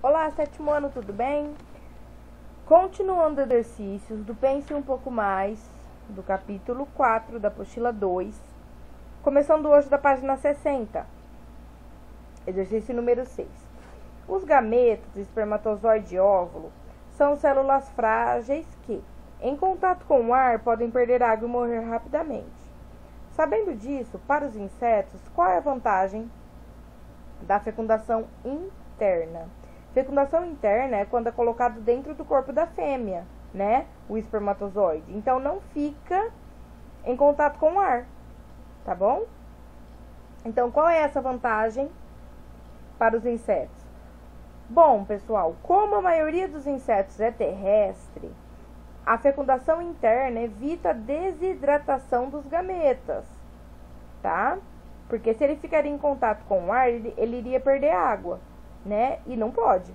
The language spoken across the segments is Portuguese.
Olá, sétimo ano, tudo bem? Continuando exercícios do Pense um pouco mais, do capítulo 4 da apostila 2, começando hoje da página 60. Exercício número 6. Os gametos, espermatozoide e óvulo, são células frágeis que, em contato com o ar, podem perder água e morrer rapidamente. Sabendo disso, para os insetos, qual é a vantagem da fecundação interna? Fecundação interna é quando é colocado dentro do corpo da fêmea, né? O espermatozoide. Então, não fica em contato com o ar, tá bom? Então, qual é essa vantagem para os insetos? Bom, pessoal, como a maioria dos insetos é terrestre, a fecundação interna evita a desidratação dos gametas, tá? Porque se ele ficaria em contato com o ar, ele iria perder água, né? E não pode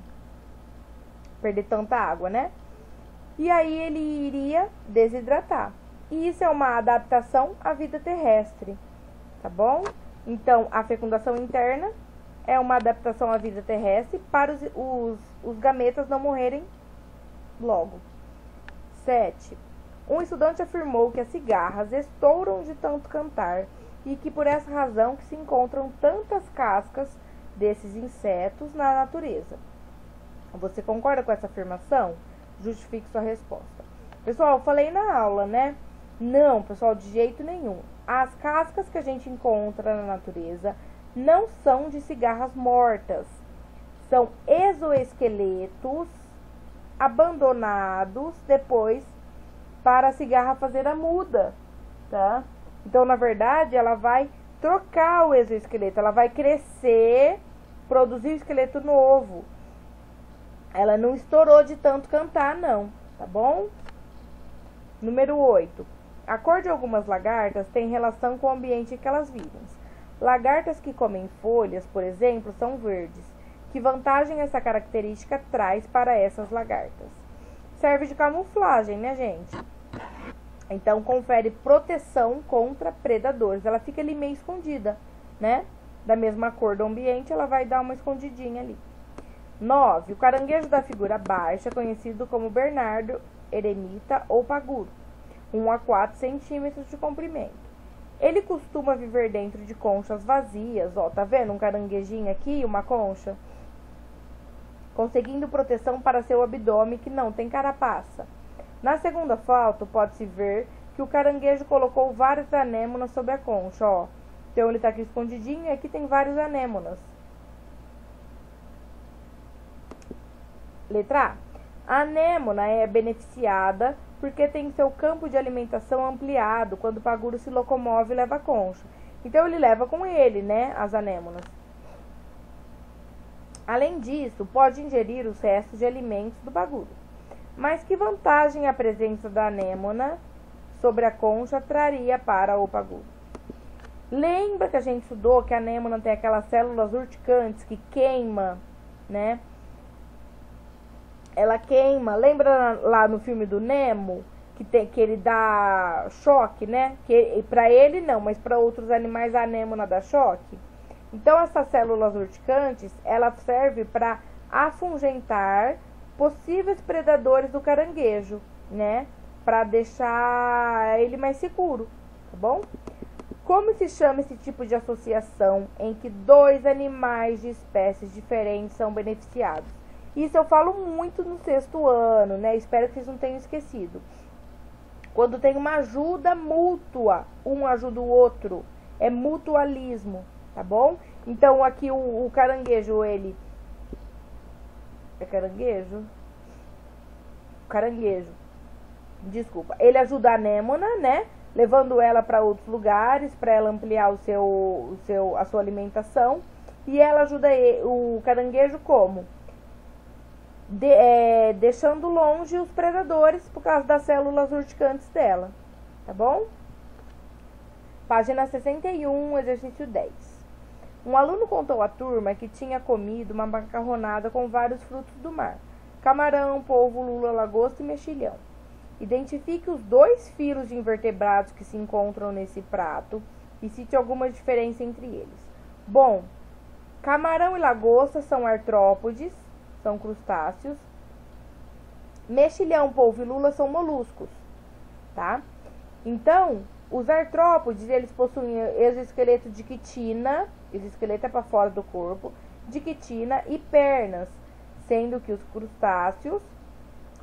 perder tanta água, né? E aí ele iria desidratar. E isso é uma adaptação à vida terrestre, tá bom? Então, a fecundação interna é uma adaptação à vida terrestre para os gametas não morrerem logo. 7. Um estudante afirmou que as cigarras estouram de tanto cantar e que por essa razão que se encontram tantas cascas desses insetos na natureza. Você concorda com essa afirmação? Justifique sua resposta. Pessoal, eu falei na aula, né? Não, pessoal, de jeito nenhum. As cascas que a gente encontra na natureza não são de cigarras mortas. São exoesqueletos abandonados depois para a cigarra fazer a muda, tá? Então, na verdade, ela vai trocar o exoesqueleto, ela vai crescer, produzir o esqueleto novo. Ela não estourou de tanto cantar, não, tá bom? Número 8. A cor de algumas lagartas tem relação com o ambiente em que elas vivem. Lagartas que comem folhas, por exemplo, são verdes. Que vantagem essa característica traz para essas lagartas? Serve de camuflagem, né, gente? Então, confere proteção contra predadores. Ela fica ali meio escondida, né? Da mesma cor do ambiente, ela vai dar uma escondidinha ali. 9. O caranguejo da figura baixa, conhecido como Bernardo, eremita ou paguro. 1 a 4 centímetros de comprimento. Ele costuma viver dentro de conchas vazias, ó, tá vendo? Um caranguejinho aqui, uma concha. Conseguindo proteção para seu abdômen que não tem carapaça. Na segunda foto, pode-se ver que o caranguejo colocou várias anêmonas sobre a concha, ó. Então, ele tá aqui escondidinho e aqui tem vários anêmonas. Letra A. A anêmona é beneficiada porque tem seu campo de alimentação ampliado quando o paguro se locomove e leva a concha. Então, ele leva com ele, né, as anêmonas. Além disso, pode ingerir os restos de alimentos do paguro. Mas que vantagem a presença da anêmona sobre a concha traria para o paguro? Lembra que a gente estudou que a anêmona tem aquelas células urticantes que queima, né? Ela queima. Lembra lá no filme do Nemo que ele dá choque, né? Que para ele não, mas para outros animais a anêmona dá choque. Então essas células urticantes, ela serve para afugentar possíveis predadores do caranguejo, né? Para deixar ele mais seguro, tá bom? Como se chama esse tipo de associação em que dois animais de espécies diferentes são beneficiados? Isso eu falo muito no 6º ano, né? Espero que vocês não tenham esquecido. Quando tem uma ajuda mútua, um ajuda o outro, é mutualismo, tá bom? Então aqui o caranguejo, ele... É caranguejo? Caranguejo. Desculpa. Ele ajuda a anêmona, né? Levando ela para outros lugares, para ela ampliar a sua alimentação. E ela ajuda o caranguejo como? Deixando longe os predadores por causa das células urticantes dela. Tá bom? Página 61, exercício 10. Um aluno contou à turma que tinha comido uma macarronada com vários frutos do mar. Camarão, polvo, lula, lagosta e mexilhão. Identifique os 2 filos de invertebrados que se encontram nesse prato e cite alguma diferença entre eles. Bom, camarão e lagosta são artrópodes são crustáceos. Mexilhão, polvo e lula são moluscos, tá? Então, os artrópodes, eles possuem exoesqueleto de quitina, exoesqueleto é para fora do corpo, de quitina e pernas, sendo que os crustáceos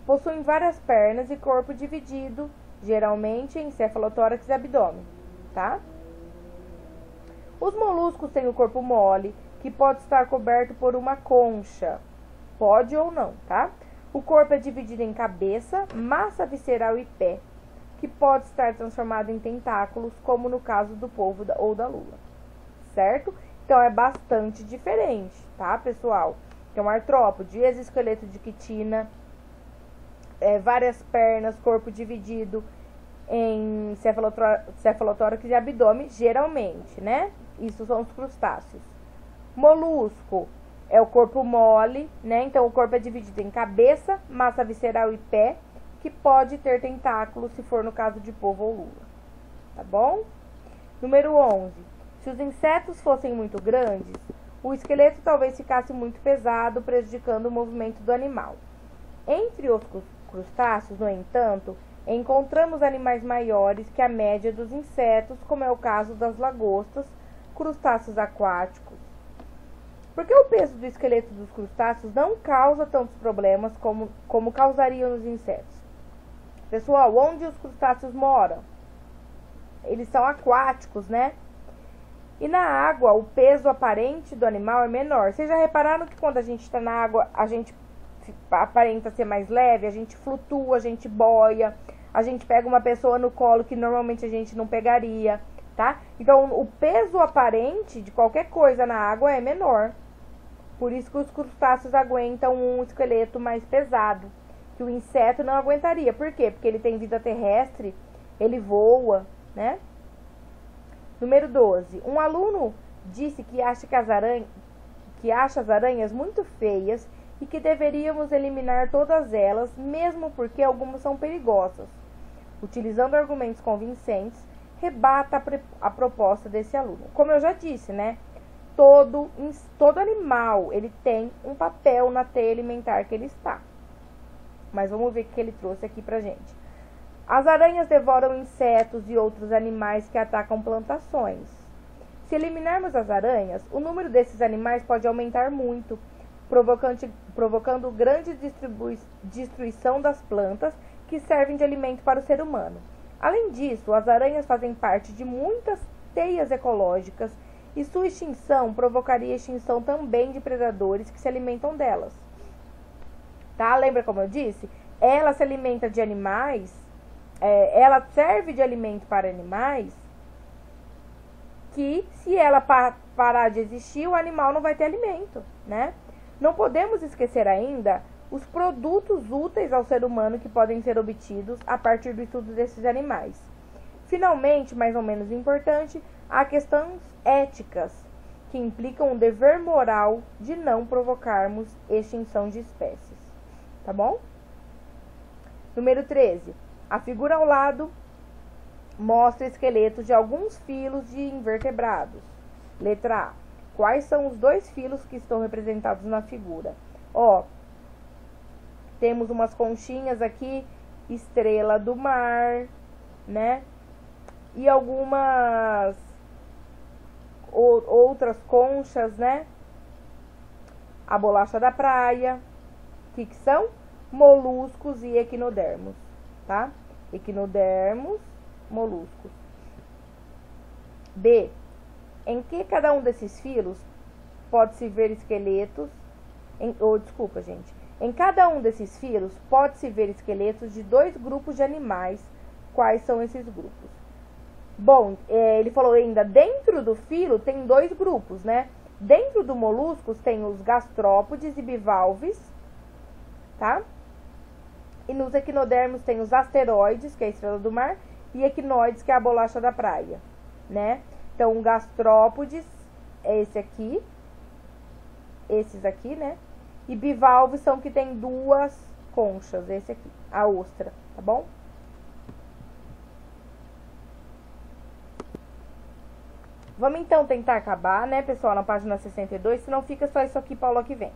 possuem várias pernas e corpo dividido, geralmente em cefalotórax e abdômen, tá? Os moluscos têm o corpo mole, que pode estar coberto por uma concha, pode ou não, tá? O corpo é dividido em cabeça, massa visceral e pé, que pode estar transformado em tentáculos, como no caso do polvo ou da lula, certo? Então, é bastante diferente, tá, pessoal? Então, artrópode, exoesqueleto de quitina, várias pernas, corpo dividido em cefalotórax e abdômen, geralmente, né? Isso são os crustáceos. Molusco é o corpo mole, né? Então, o corpo é dividido em cabeça, massa visceral e pé, que pode ter tentáculos, se for no caso de polvo ou lula, tá bom? Número 11. Se os insetos fossem muito grandes, o esqueleto talvez ficasse muito pesado, prejudicando o movimento do animal. Entre os crustáceos, no entanto, encontramos animais maiores que a média dos insetos, como é o caso das lagostas, crustáceos aquáticos. Porque o peso do esqueleto dos crustáceos não causa tantos problemas como causariam nos insetos. Pessoal, onde os crustáceos moram? Eles são aquáticos, né? E na água, o peso aparente do animal é menor. Vocês já repararam que quando a gente está na água, a gente aparenta ser mais leve? A gente flutua, a gente boia, a gente pega uma pessoa no colo que normalmente a gente não pegaria, tá? Então, o peso aparente de qualquer coisa na água é menor. Por isso que os crustáceos aguentam um esqueleto mais pesado, que o inseto não aguentaria. Por quê? Porque ele tem vida terrestre, ele voa, né? Número 12. Um aluno disse que acha as aranhas muito feias e que deveríamos eliminar todas elas, mesmo porque algumas são perigosas. Utilizando argumentos convincentes, rebata a proposta desse aluno. Como eu já disse, né? Todo animal, ele tem um papel na teia alimentar que ele está. Mas vamos ver o que ele trouxe aqui pra gente. As aranhas devoram insetos e outros animais que atacam plantações. Se eliminarmos as aranhas, o número desses animais pode aumentar muito, provocando grande destruição das plantas que servem de alimento para o ser humano. Além disso, as aranhas fazem parte de muitas teias ecológicas e sua extinção provocaria a extinção também de predadores que se alimentam delas. Tá? Lembra como eu disse? Ela se alimenta de animais, ela serve de alimento para animais que, se ela parar de existir, o animal não vai ter alimento, né? Não podemos esquecer ainda os produtos úteis ao ser humano que podem ser obtidos a partir do estudo desses animais. Finalmente, mais ou menos importante, há questões éticas que implicam o dever moral de não provocarmos extinção de espécies. Tá bom? Número 13. A figura ao lado mostra esqueletos de alguns filos de invertebrados. Letra A. Quais são os dois filos que estão representados na figura? Ó, temos umas conchinhas aqui, estrela do mar, né? E algumas outras conchas, né? A bolacha da praia. O que são? Moluscos e equinodermos, tá? Equinodermos, moluscos. B. Em que cada um desses filos pode-se ver esqueletos... Em cada um desses filos pode-se ver esqueletos de dois grupos de animais. Quais são esses grupos? Bom, ele falou ainda, dentro do filo tem dois grupos, né? Dentro do moluscos tem os gastrópodes e bivalves, tá? E nos equinodermos tem os asteroides, que é a estrela do mar, e equinoides, que é a bolacha da praia, né? Então, gastrópodes é esse aqui, esses aqui, né? E bivalves são que tem duas conchas, esse aqui, a ostra, tá bom? Vamos então tentar acabar, né, pessoal, na página 62, senão fica só isso aqui para aula que vem.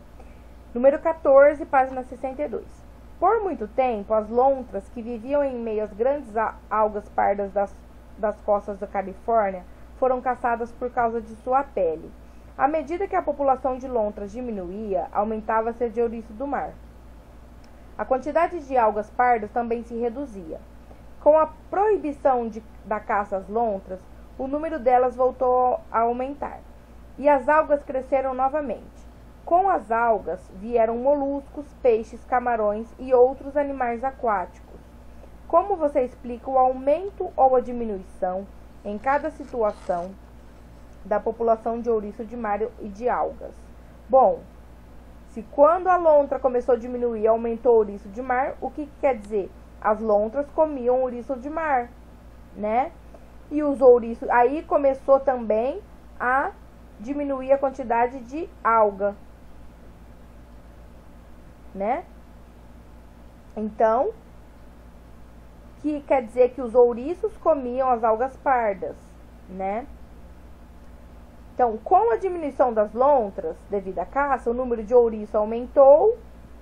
Número 14, página 62. Por muito tempo, as lontras que viviam em meio às grandes algas pardas das costas da Califórnia foram caçadas por causa de sua pele. À medida que a população de lontras diminuía, aumentava-se a de ouriço do mar. A quantidade de algas pardas também se reduzia. Com a proibição da caça às lontras, o número delas voltou a aumentar, e as algas cresceram novamente. Com as algas vieram moluscos, peixes, camarões e outros animais aquáticos. Como você explica o aumento ou a diminuição, em cada situação, da população de ouriço de mar e de algas? Bom, se quando a lontra começou a diminuir, aumentou o ouriço de mar, o que quer dizer? As lontras comiam ouriço de mar, né? E os ouriços, aí começou também a diminuir a quantidade de alga, né? Então, que quer dizer que os ouriços comiam as algas pardas, né? Então, com a diminuição das lontras devido à caça, o número de ouriço aumentou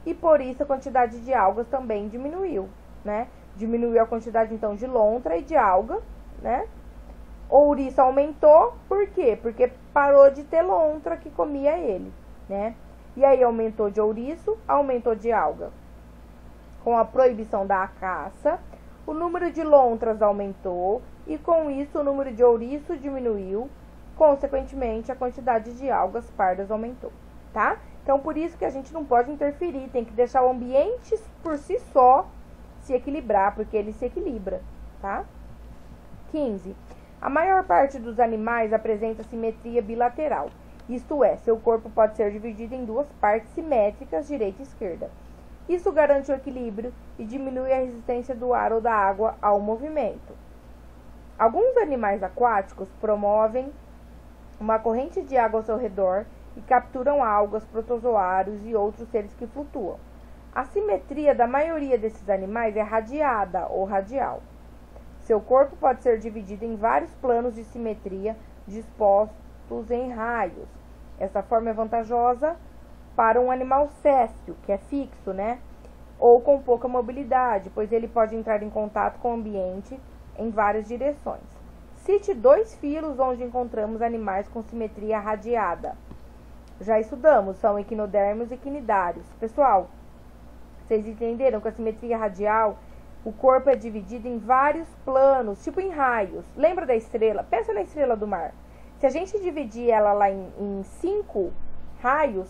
e por isso a quantidade de algas também diminuiu, né? Diminuiu a quantidade então de lontra e de alga, né? O ouriço aumentou, por quê? Porque parou de ter lontra que comia ele, né? E aí aumentou de ouriço, aumentou de alga. Com a proibição da caça, o número de lontras aumentou e com isso o número de ouriço diminuiu. Consequentemente, a quantidade de algas pardas aumentou, tá? Então, por isso que a gente não pode interferir, tem que deixar o ambiente por si só se equilibrar, porque ele se equilibra, tá? 15. A maior parte dos animais apresenta simetria bilateral, isto é, seu corpo pode ser dividido em duas partes simétricas, direita e esquerda. Isso garante o equilíbrio e diminui a resistência do ar ou da água ao movimento. Alguns animais aquáticos promovem uma corrente de água ao seu redor e capturam algas, protozoários e outros seres que flutuam. A simetria da maioria desses animais é radiada ou radial. Seu corpo pode ser dividido em vários planos de simetria dispostos em raios. Essa forma é vantajosa para um animal séssil, que é fixo, né? Ou com pouca mobilidade, pois ele pode entrar em contato com o ambiente em várias direções. Cite 2 filos onde encontramos animais com simetria radiada. Já estudamos, são equinodermos e equinidários. Pessoal, vocês entenderam que a simetria radial, o corpo é dividido em vários planos, tipo em raios. Lembra da estrela? Pensa na estrela do mar. Se a gente dividir ela lá em 5 raios,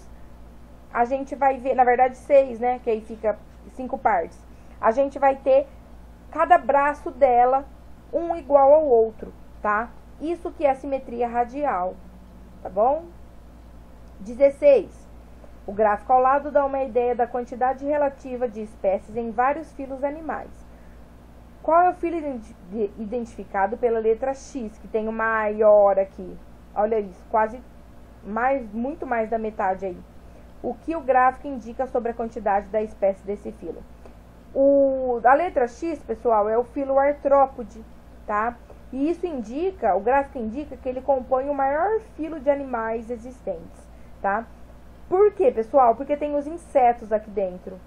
a gente vai ver, na verdade 6, né? Que aí fica 5 partes. A gente vai ter cada braço dela um igual ao outro, tá? Isso que é a simetria radial, tá bom? 16. O gráfico ao lado dá uma ideia da quantidade relativa de espécies em vários filos animais. Qual é o filo identificado pela letra X, que tem o maior aqui? Olha isso, quase muito mais da metade aí. O que o gráfico indica sobre a quantidade da espécie desse filo? A letra X, pessoal, é o filo artrópode, tá? E isso indica, o gráfico indica que ele compõe o maior filo de animais existentes, tá? Por quê, pessoal? Porque tem os insetos aqui dentro.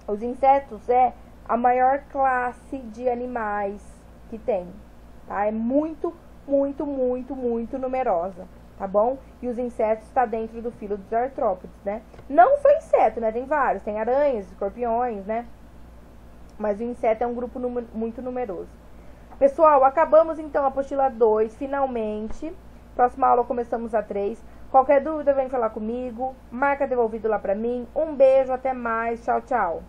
Os insetos é a maior classe de animais que tem, tá? É muito numerosa, tá bom? E os insetos está dentro do filo dos artrópodes, né? Não só inseto, né? Tem vários, tem aranhas, escorpiões, né? Mas o inseto é um grupo muito numeroso. Pessoal, acabamos então a apostila 2, finalmente. Próxima aula começamos a 3. Qualquer dúvida, vem falar comigo. Marca devolvido lá pra mim. Um beijo, até mais. Tchau, tchau.